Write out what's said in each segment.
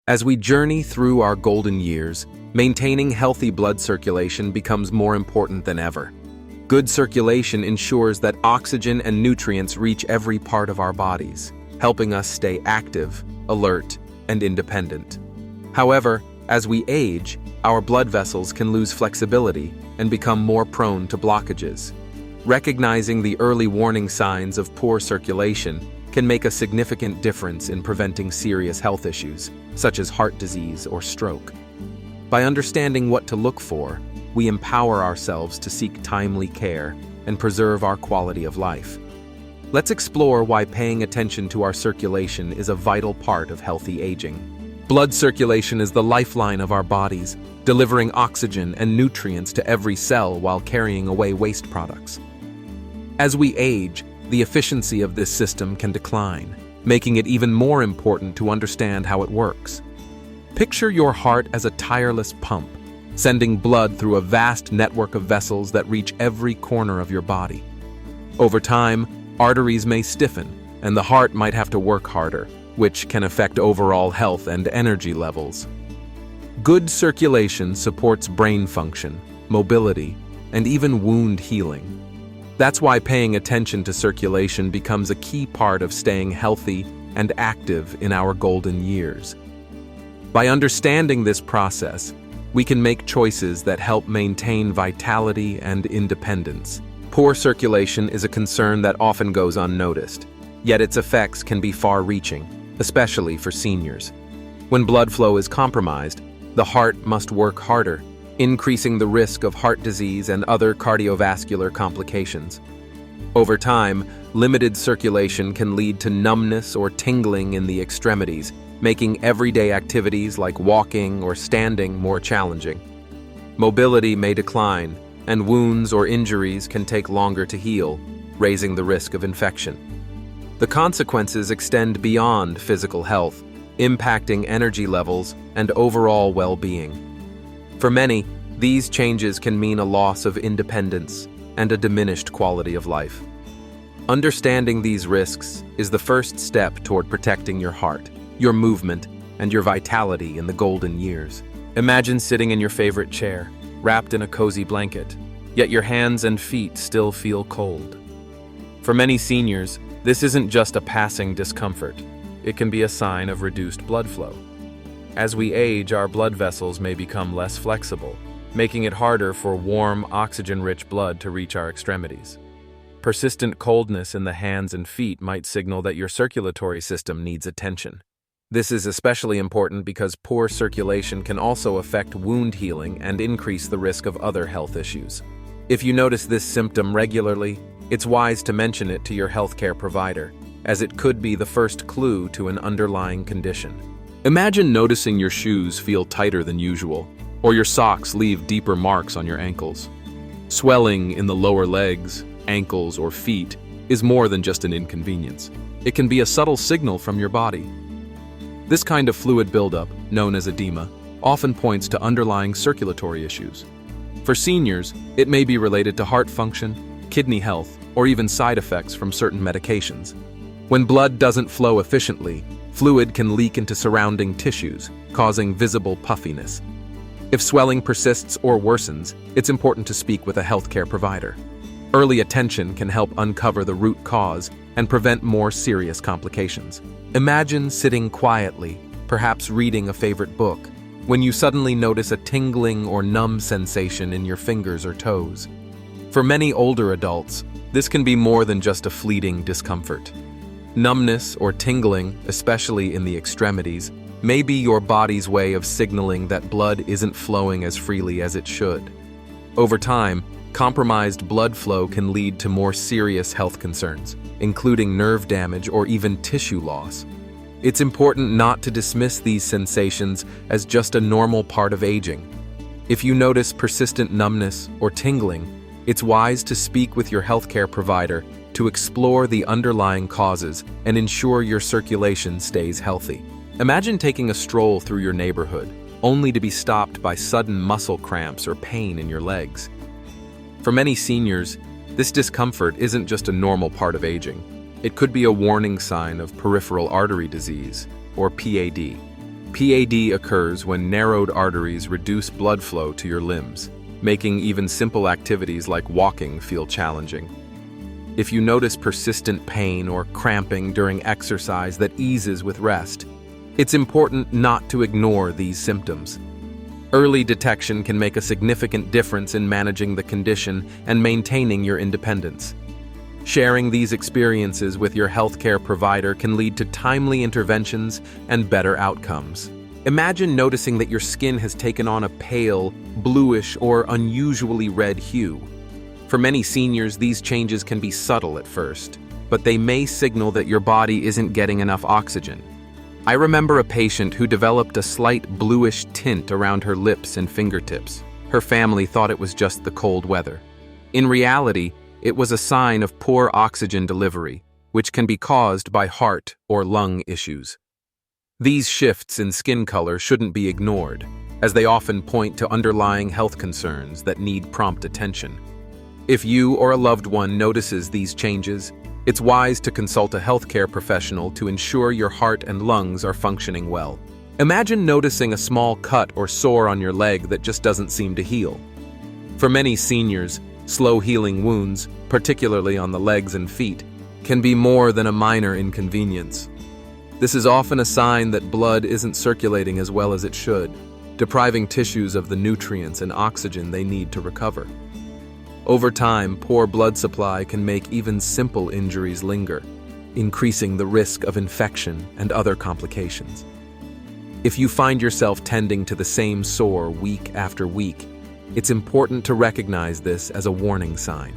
As we journey through our golden years, maintaining healthy blood circulation becomes more important than ever. Good circulation ensures that oxygen and nutrients reach every part of our bodies, helping us stay active, alert, and independent. However, as we age, our blood vessels can lose flexibility and become more prone to blockages. Recognizing the early warning signs of poor circulation can make a significant difference in preventing serious health issues, such as heart disease or stroke. By understanding what to look for, we empower ourselves to seek timely care and preserve our quality of life. Let's explore why paying attention to our circulation is a vital part of healthy aging. Blood circulation is the lifeline of our bodies, delivering oxygen and nutrients to every cell while carrying away waste products. As we age, the efficiency of this system can decline, making it even more important to understand how it works. Picture your heart as a tireless pump, sending blood through a vast network of vessels that reach every corner of your body. Over time, arteries may stiffen, and the heart might have to work harder, which can affect overall health and energy levels. Good circulation supports brain function, mobility, and even wound healing. That's why paying attention to circulation becomes a key part of staying healthy and active in our golden years. By understanding this process, we can make choices that help maintain vitality and independence. Poor circulation is a concern that often goes unnoticed, yet its effects can be far-reaching, especially for seniors. When blood flow is compromised, the heart must work harder, increasing the risk of heart disease and other cardiovascular complications. Over time, limited circulation can lead to numbness or tingling in the extremities, making everyday activities like walking or standing more challenging. Mobility may decline, and wounds or injuries can take longer to heal, raising the risk of infection. The consequences extend beyond physical health, impacting energy levels and overall well-being. For many, these changes can mean a loss of independence and a diminished quality of life. Understanding these risks is the first step toward protecting your heart, your movement, and your vitality in the golden years. Imagine sitting in your favorite chair, wrapped in a cozy blanket, yet your hands and feet still feel cold. For many seniors, this isn't just a passing discomfort. It can be a sign of reduced blood flow. As we age, our blood vessels may become less flexible, making it harder for warm, oxygen-rich blood to reach our extremities. Persistent coldness in the hands and feet might signal that your circulatory system needs attention. This is especially important because poor circulation can also affect wound healing and increase the risk of other health issues. If you notice this symptom regularly, it's wise to mention it to your healthcare provider, as it could be the first clue to an underlying condition. Imagine noticing your shoes feel tighter than usual, or your socks leave deeper marks on your ankles. Swelling in the lower legs, ankles, or feet is more than just an inconvenience. It can be a subtle signal from your body. This kind of fluid buildup, known as edema, often points to underlying circulatory issues. For seniors, it may be related to heart function, kidney health, or even side effects from certain medications. When blood doesn't flow efficiently, fluid can leak into surrounding tissues, causing visible puffiness. If swelling persists or worsens, it's important to speak with a healthcare provider. Early attention can help uncover the root cause and prevent more serious complications. Imagine sitting quietly, perhaps reading a favorite book, when you suddenly notice a tingling or numb sensation in your fingers or toes. For many older adults, this can be more than just a fleeting discomfort. Numbness or tingling, especially in the extremities, may be your body's way of signaling that blood isn't flowing as freely as it should. Over time, compromised blood flow can lead to more serious health concerns, including nerve damage or even tissue loss. It's important not to dismiss these sensations as just a normal part of aging. If you notice persistent numbness or tingling, it's wise to speak with your healthcare provider to explore the underlying causes and ensure your circulation stays healthy. Imagine taking a stroll through your neighborhood, only to be stopped by sudden muscle cramps or pain in your legs. For many seniors, this discomfort isn't just a normal part of aging. It could be a warning sign of peripheral artery disease, or PAD. PAD occurs when narrowed arteries reduce blood flow to your limbs, making even simple activities like walking feel challenging. If you notice persistent pain or cramping during exercise that eases with rest, it's important not to ignore these symptoms. Early detection can make a significant difference in managing the condition and maintaining your independence. Sharing these experiences with your healthcare provider can lead to timely interventions and better outcomes. Imagine noticing that your skin has taken on a pale, bluish, or unusually red hue. For many seniors, these changes can be subtle at first, but they may signal that your body isn't getting enough oxygen. I remember a patient who developed a slight bluish tint around her lips and fingertips. Her family thought it was just the cold weather. In reality, it was a sign of poor oxygen delivery, which can be caused by heart or lung issues. These shifts in skin color shouldn't be ignored, as they often point to underlying health concerns that need prompt attention. If you or a loved one notices these changes, it's wise to consult a healthcare professional to ensure your heart and lungs are functioning well. Imagine noticing a small cut or sore on your leg that just doesn't seem to heal. For many seniors, slow-healing wounds, particularly on the legs and feet, can be more than a minor inconvenience. This is often a sign that blood isn't circulating as well as it should, depriving tissues of the nutrients and oxygen they need to recover. Over time, poor blood supply can make even simple injuries linger, increasing the risk of infection and other complications. If you find yourself tending to the same sore week after week, it's important to recognize this as a warning sign.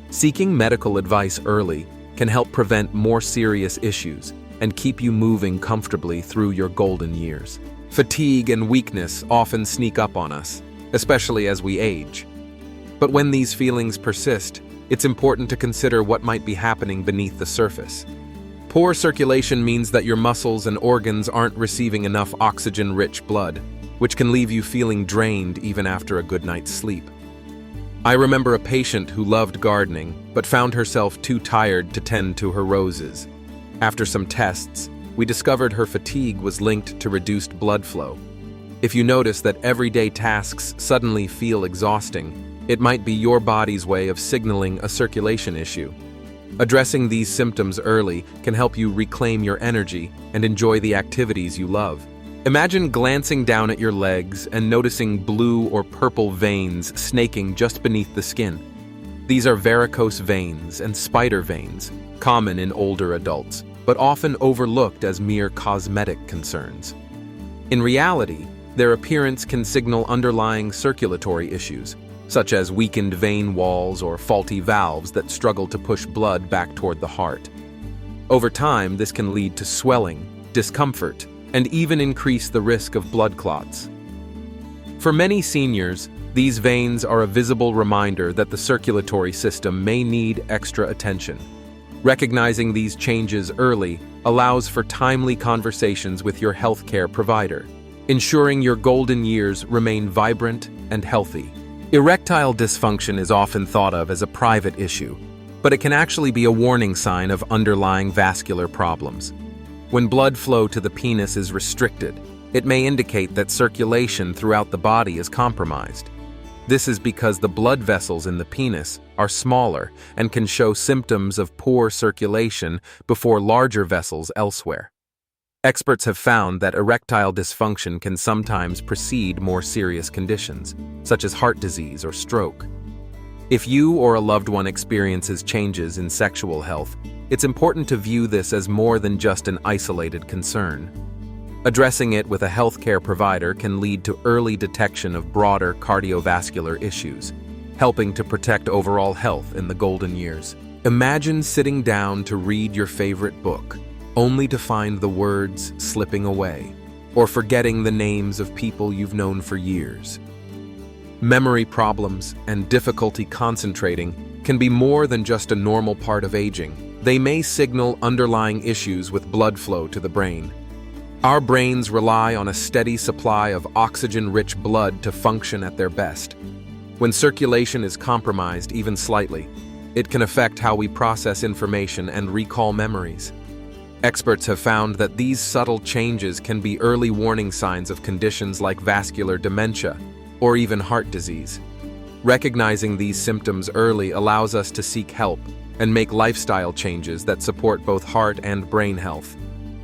Seeking medical advice early can help prevent more serious issues and keep you moving comfortably through your golden years. Fatigue and weakness often sneak up on us, especially as we age. But when these feelings persist, it's important to consider what might be happening beneath the surface. Poor circulation means that your muscles and organs aren't receiving enough oxygen-rich blood, which can leave you feeling drained even after a good night's sleep. I remember a patient who loved gardening, but found herself too tired to tend to her roses. After some tests, we discovered her fatigue was linked to reduced blood flow. If you notice that everyday tasks suddenly feel exhausting, it might be your body's way of signaling a circulation issue. Addressing these symptoms early can help you reclaim your energy and enjoy the activities you love. Imagine glancing down at your legs and noticing blue or purple veins snaking just beneath the skin. These are varicose veins and spider veins, common in older adults, but often overlooked as mere cosmetic concerns. In reality, their appearance can signal underlying circulatory issues, such as weakened vein walls or faulty valves that struggle to push blood back toward the heart. Over time, this can lead to swelling, discomfort, and even increase the risk of blood clots. For many seniors, these veins are a visible reminder that the circulatory system may need extra attention. Recognizing these changes early allows for timely conversations with your healthcare provider, ensuring your golden years remain vibrant and healthy. Erectile dysfunction is often thought of as a private issue, but it can actually be a warning sign of underlying vascular problems. When blood flow to the penis is restricted, it may indicate that circulation throughout the body is compromised. This is because the blood vessels in the penis are smaller and can show symptoms of poor circulation before larger vessels elsewhere. Experts have found that erectile dysfunction can sometimes precede more serious conditions, such as heart disease or stroke. If you or a loved one experiences changes in sexual health, it's important to view this as more than just an isolated concern. Addressing it with a healthcare provider can lead to early detection of broader cardiovascular issues, helping to protect overall health in the golden years. Imagine sitting down to read your favorite book, only to find the words slipping away, or forgetting the names of people you've known for years. Memory problems and difficulty concentrating can be more than just a normal part of aging. They may signal underlying issues with blood flow to the brain. Our brains rely on a steady supply of oxygen-rich blood to function at their best. When circulation is compromised even slightly, it can affect how we process information and recall memories. Experts have found that these subtle changes can be early warning signs of conditions like vascular dementia or even heart disease. Recognizing these symptoms early allows us to seek help and make lifestyle changes that support both heart and brain health.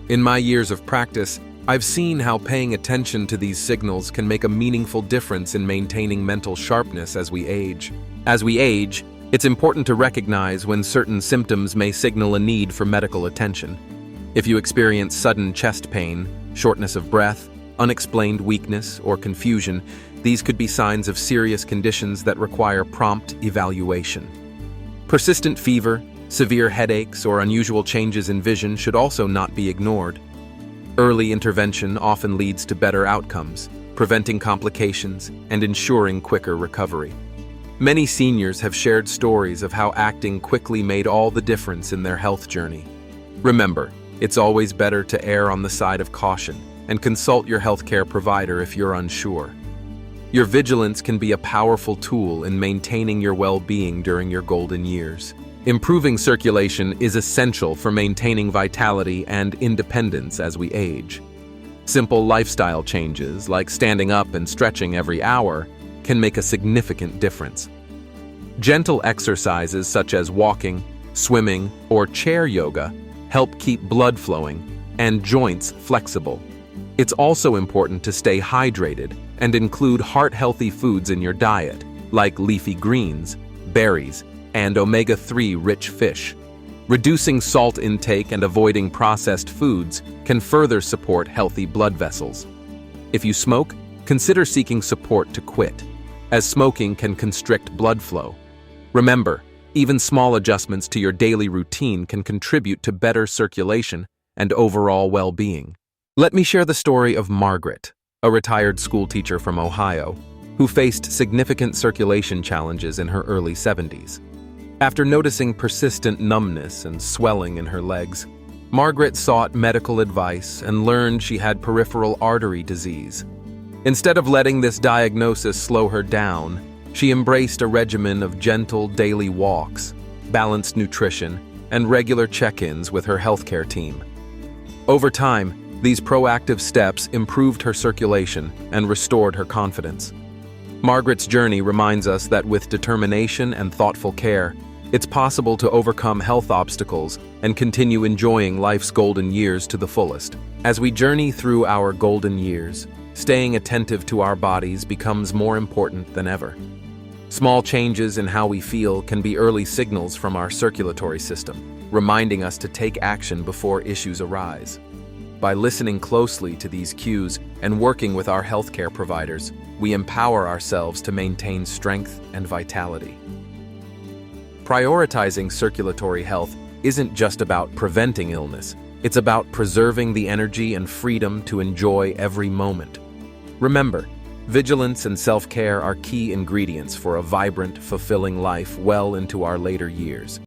In my years of practice, I've seen how paying attention to these signals can make a meaningful difference in maintaining mental sharpness as we age. As we age, it's important to recognize when certain symptoms may signal a need for medical attention. If you experience sudden chest pain, shortness of breath, unexplained weakness, or confusion, these could be signs of serious conditions that require prompt evaluation. Persistent fever, severe headaches, or unusual changes in vision should also not be ignored. Early intervention often leads to better outcomes, preventing complications and ensuring quicker recovery. Many seniors have shared stories of how acting quickly made all the difference in their health journey. Remember, it's always better to err on the side of caution and consult your healthcare provider if you're unsure. Your vigilance can be a powerful tool in maintaining your well-being during your golden years. Improving circulation is essential for maintaining vitality and independence as we age. Simple lifestyle changes, like standing up and stretching every hour, can make a significant difference. Gentle exercises such as walking, swimming, or chair yoga help keep blood flowing and joints flexible. It's also important to stay hydrated and include heart-healthy foods in your diet, like leafy greens, berries, and omega-3 rich fish. Reducing salt intake and avoiding processed foods can further support healthy blood vessels. If you smoke, consider seeking support to quit, as smoking can constrict blood flow. Remember, even small adjustments to your daily routine can contribute to better circulation and overall well-being. Let me share the story of Margaret, a retired schoolteacher from Ohio, who faced significant circulation challenges in her early 70s. After noticing persistent numbness and swelling in her legs, Margaret sought medical advice and learned she had peripheral artery disease. Instead of letting this diagnosis slow her down, she embraced a regimen of gentle daily walks, balanced nutrition, and regular check-ins with her healthcare team. Over time, these proactive steps improved her circulation and restored her confidence. Margaret's journey reminds us that with determination and thoughtful care, it's possible to overcome health obstacles and continue enjoying life's golden years to the fullest. As we journey through our golden years, staying attentive to our bodies becomes more important than ever. Small changes in how we feel can be early signals from our circulatory system, reminding us to take action before issues arise. By listening closely to these cues and working with our healthcare providers, we empower ourselves to maintain strength and vitality. Prioritizing circulatory health isn't just about preventing illness, it's about preserving the energy and freedom to enjoy every moment. Remember, vigilance and self-care are key ingredients for a vibrant, fulfilling life well into our later years.